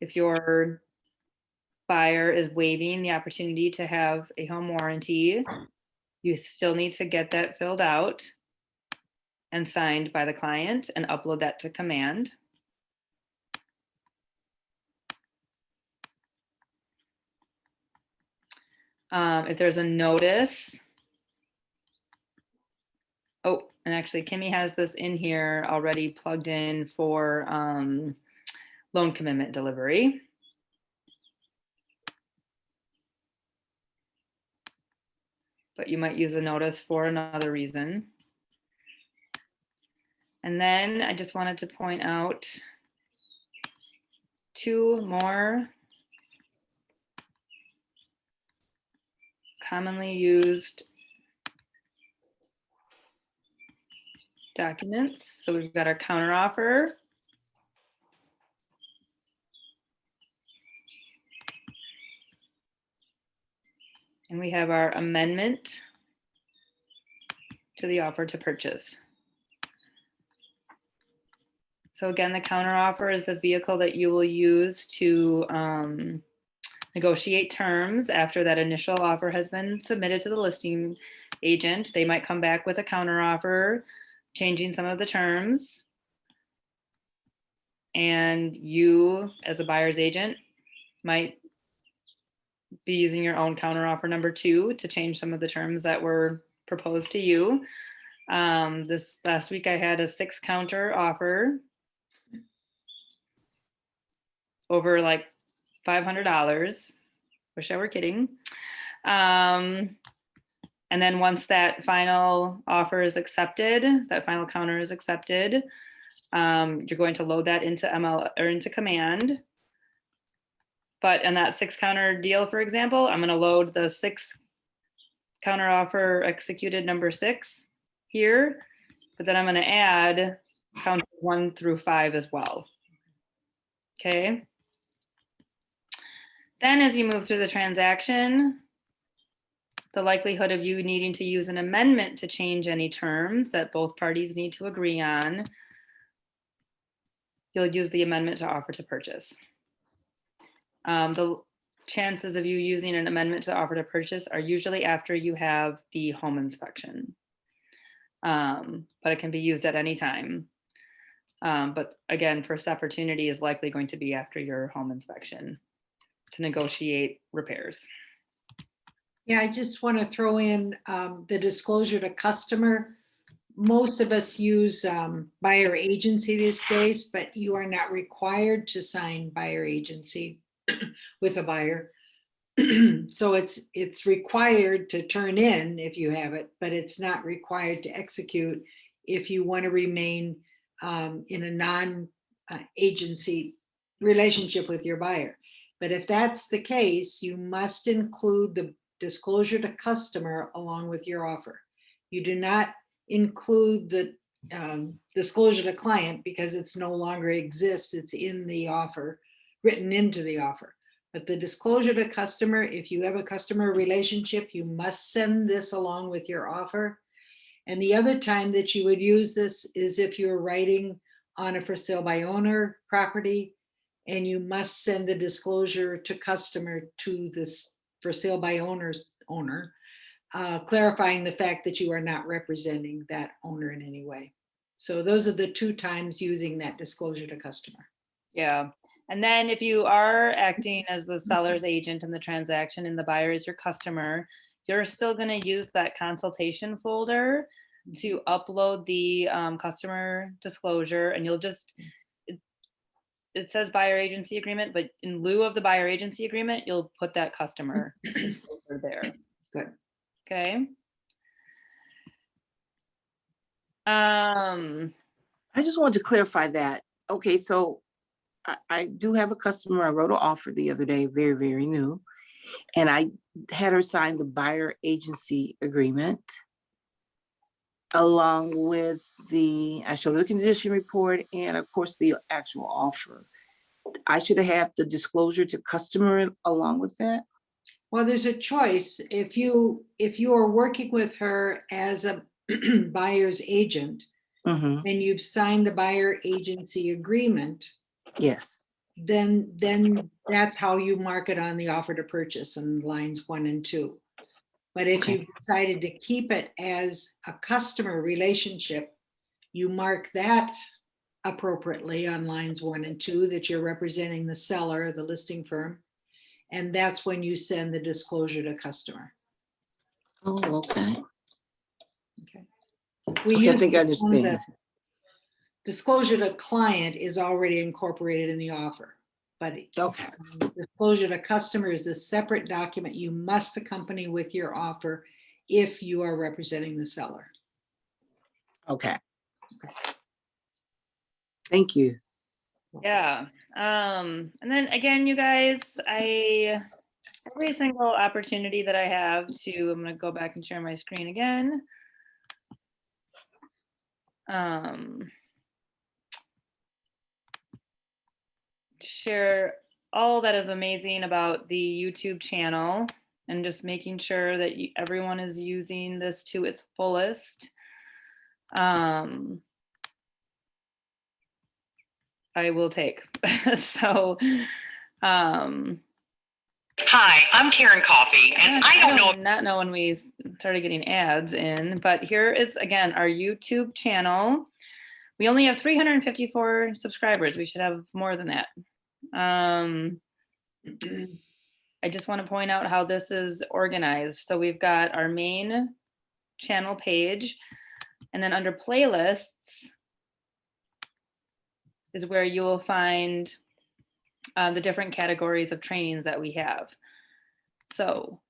If your buyer is waiving the opportunity to have a home warranty, you still need to get that filled out and signed by the client and upload that to Command. If there's a notice, oh, and actually Kimmy has this in here already plugged in for loan commitment delivery. But you might use a notice for another reason. And then I just wanted to point out two more commonly used documents. So we've got our counteroffer. And we have our amendment to the offer to purchase. So again, the counteroffer is the vehicle that you will use to negotiate terms after that initial offer has been submitted to the listing agent. They might come back with a counteroffer, changing some of the terms. And you, as a buyer's agent, might be using your own counteroffer number 2 to change some of the terms that were proposed to you. This last week I had a 6 counter offer over like $500. Wish I were kidding. And then once that final offer is accepted, that final counter is accepted, you're going to load that into ML or into Command. But in that 6 counter deal, for example, I'm going to load the 6 counter offer executed number 6 here but then I'm gonna add count 1 through 5 as well. Okay. Then as you move through the transaction, the likelihood of you needing to use an amendment to change any terms that both parties need to agree on, you'll use the amendment to offer to purchase. The chances of you using an amendment to offer to purchase are usually after you have the home inspection. But it can be used at any time. But again, first opportunity is likely going to be after your home inspection to negotiate repairs. Yeah, I just want to throw in the disclosure to customer. Most of us use buyer agency these days, but you are not required to sign buyer agency with a buyer. So it's required to turn in if you have it, but it's not required to execute if you want to remain in a non-agency relationship with your buyer. But if that's the case, you must include the disclosure to customer along with your offer. You do not include the disclosure to client because it's no longer exists. It's in the offer, written into the offer. But the disclosure to customer, if you have a customer relationship, you must send this along with your offer. And the other time that you would use this is if you're writing on a for sale by owner property, and you must send the disclosure to customer to this for sale by owner, clarifying the fact that you are not representing that owner in any way. So those are the 2 times using that disclosure to customer. Yeah. And then if you are acting as the seller's agent in the transaction and the buyer is your customer, you're still going to use that consultation folder to upload the customer disclosure, and you'll just, it says buyer agency agreement, but in lieu of the buyer agency agreement, you'll put that customer over there. Good. Okay. I just wanted to clarify that. Okay, so I do have a customer. I wrote an offer the other day, very, very new. And I had her sign the buyer agency agreement along with I showed her the condition report and of course the actual offer. I should have had the disclosure to customer along with that. Well, there's a choice. If you are working with her as a buyer's agent, Mm-hmm. and you've signed the buyer agency agreement, Yes. then that's how you mark it on the offer to purchase in lines 1 and 2. But if Okay. you've decided to keep it as a customer relationship, you mark that appropriately on lines 1 and 2 that you're representing the seller, the listing firm. And that's when you send the disclosure to customer. Oh, okay. Okay. I think I understand. Disclosure to client is already incorporated in the offer, but Okay. disclosure to customer is a separate document you must accompany with your offer if you are representing the seller. Okay. Thank you. Yeah. And then again, you guys, every single opportunity that I have to, I'm going to go back and share my screen again. Share all that is amazing about the YouTube channel and just making sure that everyone is using this to its fullest. I will take. So, hi, I'm Karen Coffee, and I don't know. Not know when we started getting ads in, but here is again our YouTube channel. We only have 354 subscribers. We should have more than that. I just want to point out how this is organized. So we've got our main channel page, and then under playlists is where you will find the different categories of trainings that we have. So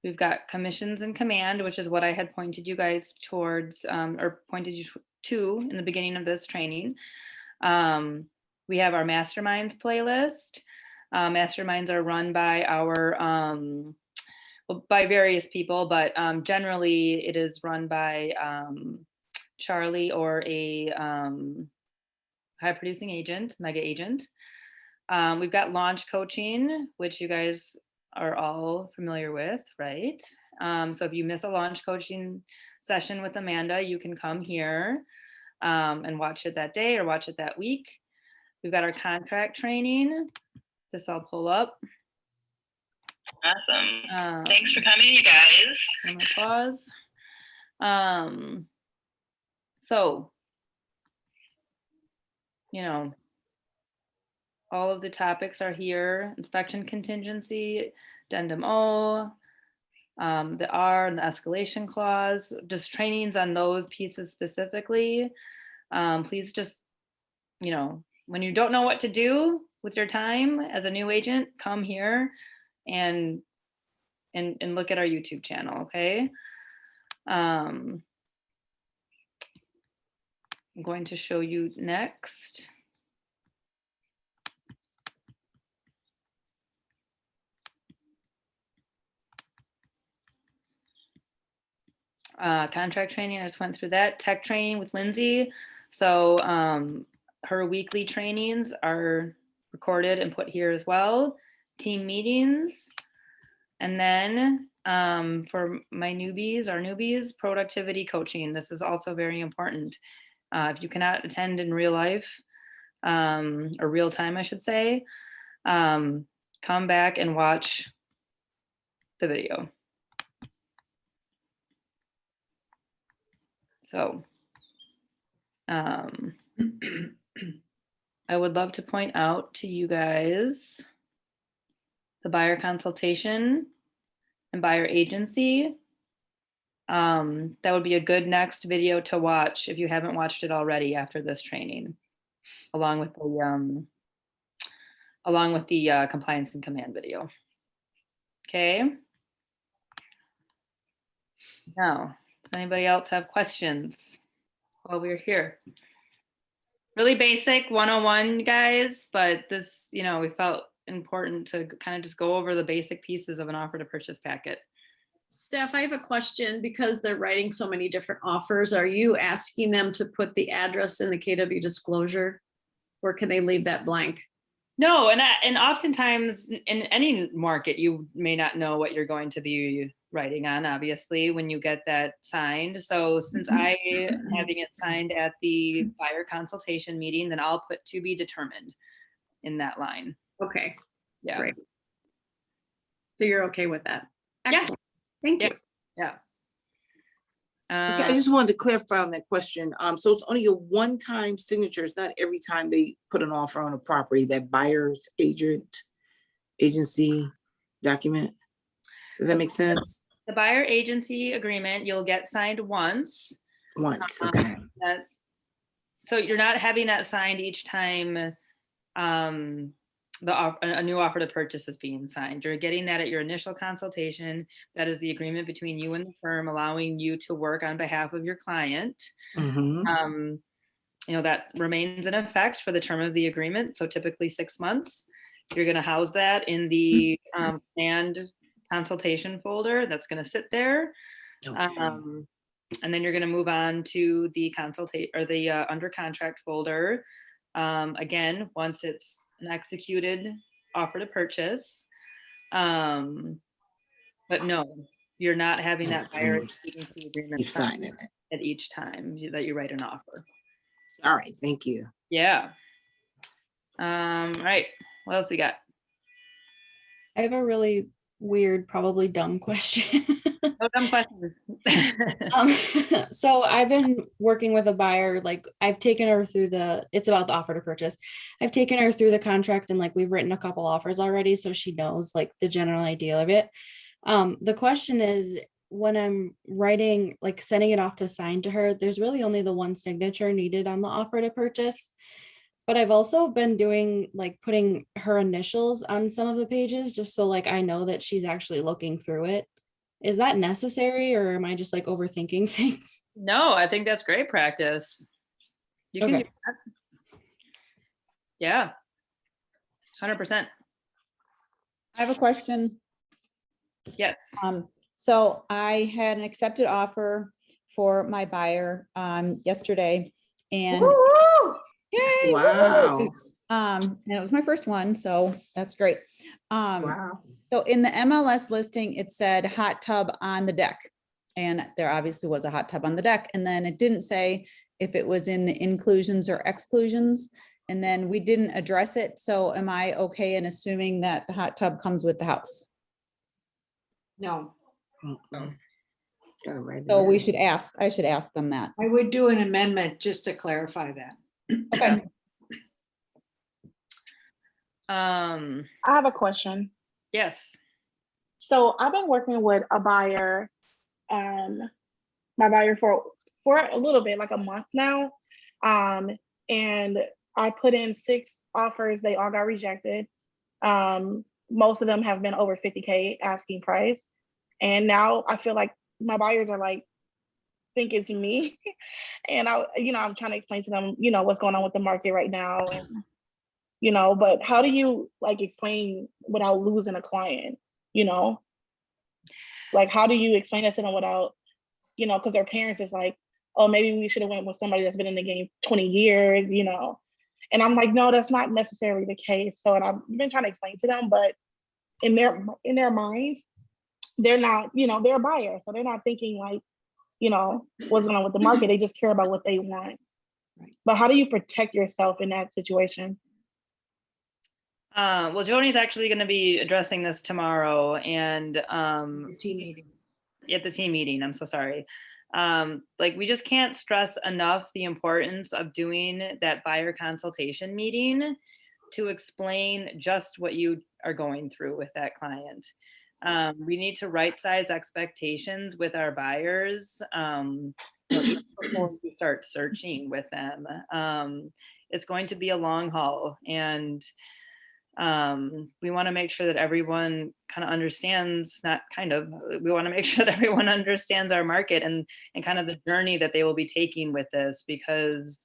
we've got commissions and command, which is what I had pointed you guys towards, or pointed you to in the beginning of this training. We have our masterminds playlist. Masterminds are run by by various people, but generally it is run by Charlie or a high producing agent, mega agent. We've got launch coaching, which you guys are all familiar with, right? So if you miss a launch coaching session with Amanda, you can come here and watch it that day or watch it that week. We've got our contract training. This I'll pull up. Awesome. Thanks for coming, you guys. I'm gonna pause. So, you know, all of the topics are here: inspection contingency, addendum O, the R and the escalation clause, just trainings on those pieces specifically. Please just, you know, when you don't know what to do with your time as a new agent, come here and look at our YouTube channel, okay? I'm going to show you next. Contract training, I just went through that. Tech training with Lindsay. So her weekly trainings are recorded and put here as well. Team meetings. And then for my newbies, our newbies, productivity coaching. This is also very important. If you cannot attend in real life, or real time, I should say, come back and watch the video. So I would love to point out to you guys the buyer consultation and buyer agency. That would be a good next video to watch if you haven't watched it already after this training, along with the compliance and command video. Okay. Now, does anybody else have questions while we're here? Really basic 101, guys, but this, you know, we felt important to kind of just go over the basic pieces of an offer to purchase packet. Steph, I have a question because they're writing so many different offers. Are you asking them to put the address in the KW disclosure, or can they leave that blank? No, and oftentimes in any market, you may not know what you're going to be writing on, obviously, when you get that signed. So since I am having it signed at the buyer consultation meeting, then I'll put to be determined in that line. Okay. Yeah. Great. So you're okay with that? Excellent. Thank you. Yeah. Okay, I just wanted to clarify on that question. So it's only a one-time signature. It's not every time they put an offer on a property, that buyer's agency document. Does that make sense? The buyer agency agreement, you'll get signed once. Once, okay. So you're not having that signed each time a new offer to purchase is being signed. You're getting that at your initial consultation. That is the agreement between you and the firm, allowing you to work on behalf of your client. Mm-hmm. You know, that remains in effect for the term of the agreement. So typically 6 months. You're going to house that in the planned consultation folder. That's going to sit there. Okay. And then you're going to move on to the under contract folder. Again, once it's an executed offer to purchase. But no, you're not having that buyer agreement signing it at each time that you write an offer. All right, thank you. Yeah. All right, what else we got? I have a really weird, probably dumb question. No dumb questions. So I've been working with a buyer, like I've taken her through it's about the offer to purchase. I've taken her through the contract and like we've written a couple offers already, so she knows like the general idea of it. The question is, when I'm writing, like sending it off to sign to her, there's really only the one signature needed on the offer to purchase. But I've also been doing like putting her initials on some of the pages just so like I know that she's actually looking through it. Is that necessary, or am I just like overthinking things? No, I think that's great practice. You can do that. Yeah. 100%. I have a question. Yes. So I had an accepted offer for my buyer yesterday, and Woo-hoo! Yay! Wow. and it was my first one, so that's great. Wow. So in the MLS listing, it said hot tub on the deck, and there obviously was a hot tub on the deck, and then it didn't say if it was in the inclusions or exclusions, and then we didn't address it. So am I okay in assuming that the hot tub comes with the house? No, Mm-mm. Gotta write it So we down. should ask, I should ask them that. I would do an amendment just to clarify that. Okay. Um, I have a question. yes. So I've been working with a buyer, my buyer for a little bit, like a month now. And I put in 6 offers. They all got rejected. Most of them have been over 50K asking price. And now I feel like my buyers are like, think it's me. And I'm trying to explain to them, what's going on with the market right now. And, but how do you like explain without losing a client, Like, how do you explain that to them without, because their parents is like, oh, maybe we should have went with somebody that's been in the game 20 years, And I'm like, no, that's not necessarily the case. So, and I've been trying to explain to them, but in their minds, they're not, they're a buyer. So they're not thinking like, what's going on with the market. They just care about what they want. Right. But how do you protect yourself in that situation? Well, Joni's actually going to be addressing this tomorrow, and The team meeting. at the team meeting. I'm so sorry. Like, we just can't stress enough the importance of doing that buyer consultation meeting to explain just what you are going through with that client. We need to right size expectations with our buyers even before we start searching with them. It's going to be a long haul, and we want to make sure that everyone kind of understands, we want to make sure that everyone understands our market and kind of the journey that they will be taking with this, because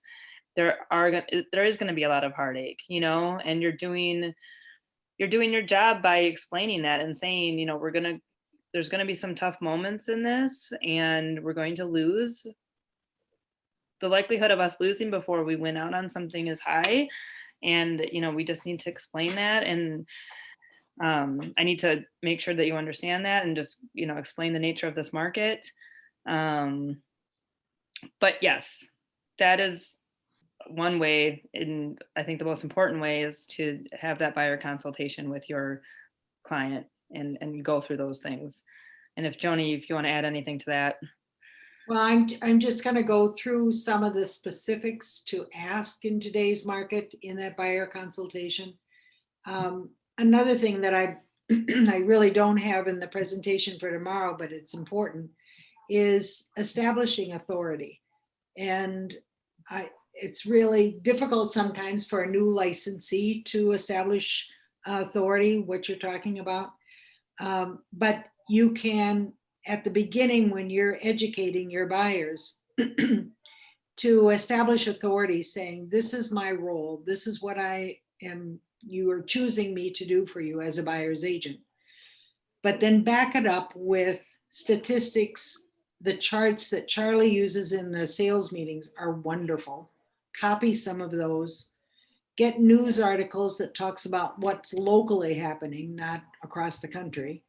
there is going to be a lot of heartache, and you're doing your job by explaining that and saying, there's going to be some tough moments in this, and we're going to lose. The likelihood of us losing before we win out on something is high. And, we just need to explain that. And I need to make sure that you understand that and just, explain the nature of this market. But yes, that is one way. And I think the most important way is to have that buyer consultation with your client and go through those things. And if Joni, if you want to add anything to that. Well, I'm just going to go through some of the specifics to ask in today's market in that buyer consultation. Another thing that I really don't have in the presentation for tomorrow, but it's important, is establishing authority. And it's really difficult sometimes for a new licensee to establish authority, what you're talking about. But you can, at the beginning, when you're educating your buyers, to establish authority, saying, this is my role, this is what you are choosing me to do for you as a buyer's agent. But then back it up with statistics. The charts that Charlie uses in the sales meetings are wonderful. Copy some of those. Get news articles that talks about what's locally happening, not across the country.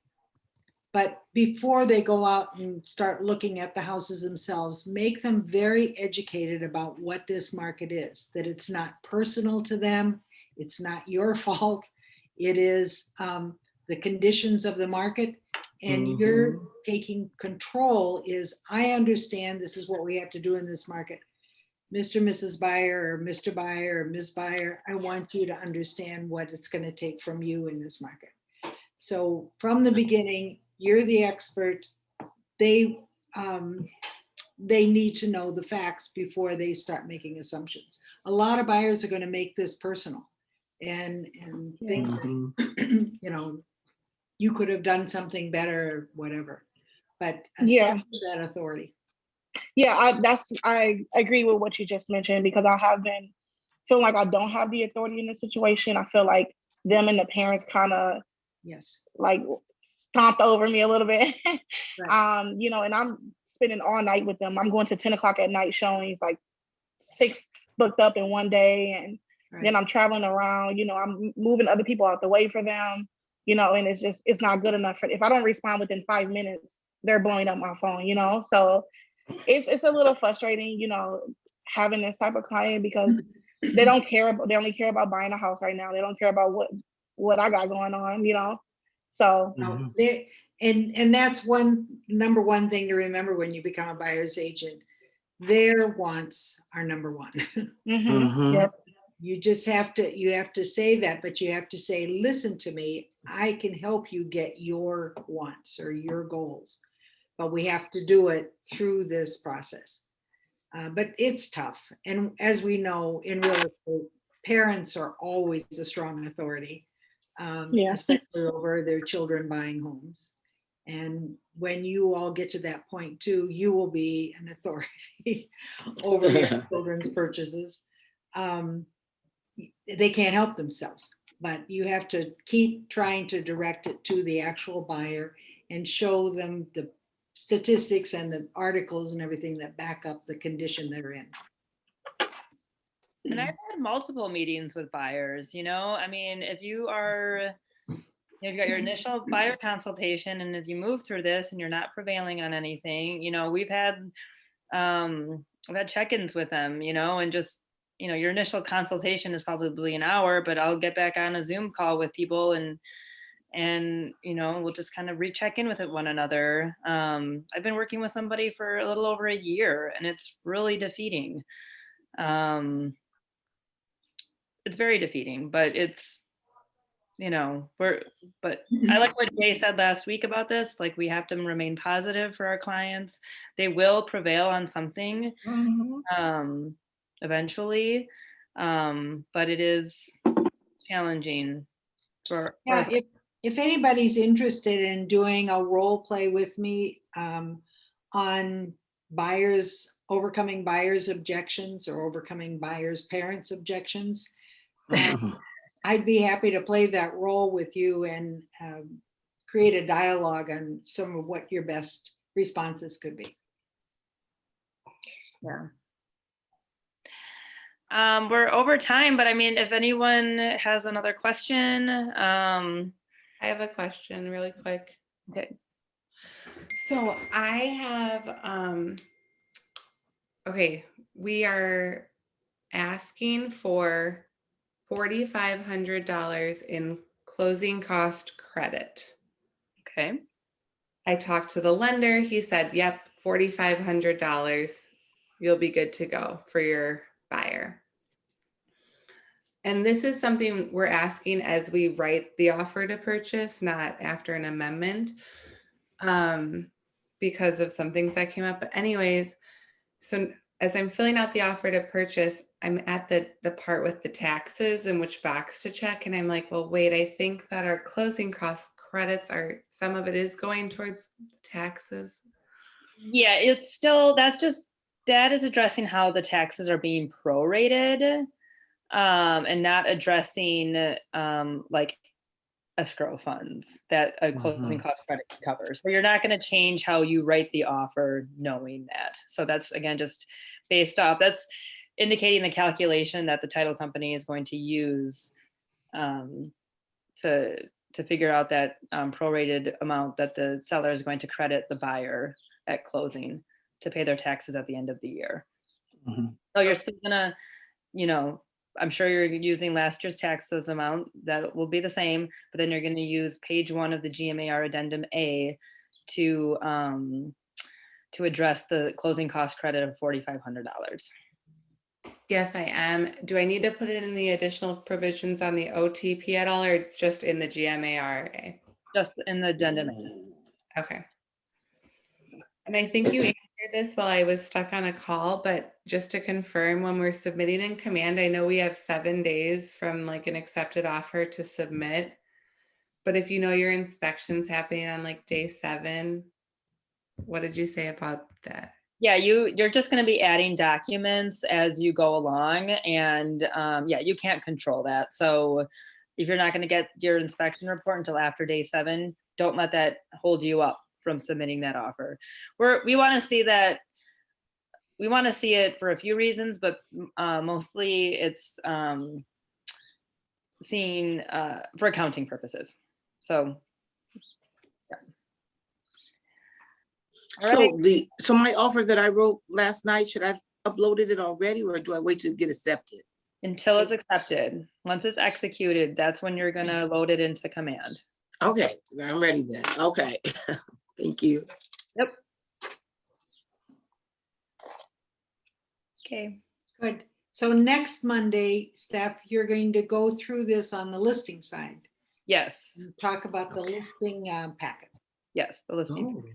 But before they go out and start looking at the houses themselves, make them very educated about what this market is, that it's not personal to them. It's not your fault. It is the conditions of the market, and you're taking control. Is, I understand this is what we have to do in this market. Mr. and Mrs. Buyer, or Mr. Buyer, or Ms. Buyer, I want you to understand what it's going to take from you in this market. So from the beginning, you're the expert. They need to know the facts before they start making assumptions. A lot of buyers are going to make this personal and think, you could have done something better, or whatever. But establish that authority. Yeah, I agree with what you just mentioned, because I have been feeling like I don't have the authority in this situation. I feel like them and the parents kind of like stomped over me a little bit. Right. And I'm spending all night with them. I'm going to 10 o'clock at night showings, like 6 booked up in one day. And then I'm traveling around, I'm moving other people out the way for them, and it's not good enough. If I don't respond within 5 minutes, they're blowing up my phone, So it's a little frustrating, having this type of client, because they only care about buying a house right now. They don't care about what I got going on, So No, and that's number one thing to remember when you become a buyer's agent. Their wants are number one. Yep. You just have to say that, but you have to say, listen to me, I can help you get your wants or your goals, but we have to do it through this process. But it's tough. And as we know, in real estate, parents are always a strong authority, especially over their children buying homes. And when you all get to that point too, you will be an authority over your children's purchases. They can't help themselves, but you have to keep trying to direct it to the actual buyer and show them the statistics and the articles and everything that back up the condition they're in. And I've had multiple meetings with buyers, I mean, if you've got your initial buyer consultation, and as you move through this and you're not prevailing on anything, we've had check-ins with them, and just, your initial consultation is probably an hour, but I'll get back on a Zoom call with people and we'll just kind of recheck in with one another. I've been working with somebody for a little over a year, and it's really defeating. It's very defeating, but it's, but I like what Jay said last week about this. Like, we have to remain positive for our clients. They will prevail on something eventually, but it is challenging for us. If anybody's interested in doing a role play with me on overcoming buyers' objections or overcoming buyers' parents' objections, I'd be happy to play that role with you and create a dialogue on some of what your best responses could be. Yeah. We're over time, but I mean, if anyone has another question. I have a question really quick. Okay. So I have, okay, we are asking for $4,500 in closing cost credit. Okay. I talked to the lender. He said, yep, $4,500. You'll be good to go for your buyer. And this is something we're asking as we write the offer to purchase, not after an amendment, because of some things that came up. But anyways, so as I'm filling out the offer to purchase, I'm at the part with the taxes and which box to check. And I'm like, well, wait, I think that our closing cost credits some of it is going towards taxes. Yeah, it's still, that is addressing how the taxes are being prorated, and not addressing like escrow funds that a closing cost credit covers. So you're not going to change how you write the offer knowing that. So that's, again, just based off, that's indicating the calculation that the title company is going to use to figure out that prorated amount that the seller is going to credit the buyer at closing to pay their taxes at the end of the year. So you're still gonna, I'm sure you're using last year's taxes amount, that will be the same, but then you're going to use page 1 of the GMAR addendum A to address the closing cost credit of $4,500. Yes, I am. Do I need to put it in the additional provisions on the OTP at all, or it's just in the GMARA? Just in the addendum A. Okay. And I think you answered this while I was stuck on a call, but just to confirm, when we're submitting in command, I know we have 7 days from like an accepted offer to submit. But if your inspection's happening on like day 7, what did you say about that? Yeah, you're just going to be adding documents as you go along, and yeah, you can't control that. So if you're not going to get your inspection report until after day 7, don't let that hold you up from submitting that offer. We want to see that. We want to see it for a few reasons, but mostly it's seeing for accounting purposes. So, yeah. All right. So my offer that I wrote last night, should I have uploaded it already, or do I wait to get accepted? Until it's accepted. Once it's executed, that's when you're gonna load it into Command. Okay, I'm ready then. Okay. Thank you. Yep. Okay. Good. So next Monday, Steph, you're going to go through this on the listing side. Yes. and Talk about the listing packet. Yes, the listing. Oh.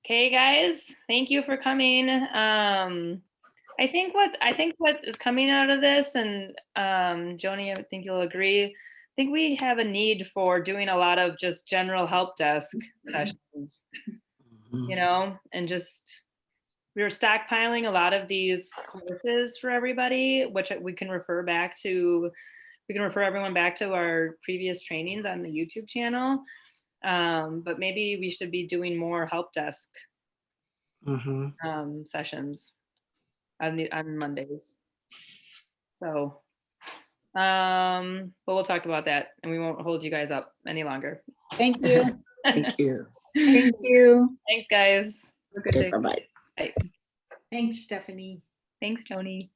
Okay, guys, thank you for coming. I think what is coming out of this, and Joni, I think you'll agree, I think we have a need for doing a lot of just general help desk sessions, you know, and just we were stockpiling a lot of these courses for everybody, which we can refer back to. We can refer everyone back to our previous trainings on the YouTube channel. But maybe we should be doing more help desk sessions on Mondays. So, but we'll talk about that, and we won't hold you guys up any longer. Thank you. Thank you. Thank you. Thanks, guys. Have a good day. Bye-bye. Bye. Thanks, Stephanie. Thanks, Joni.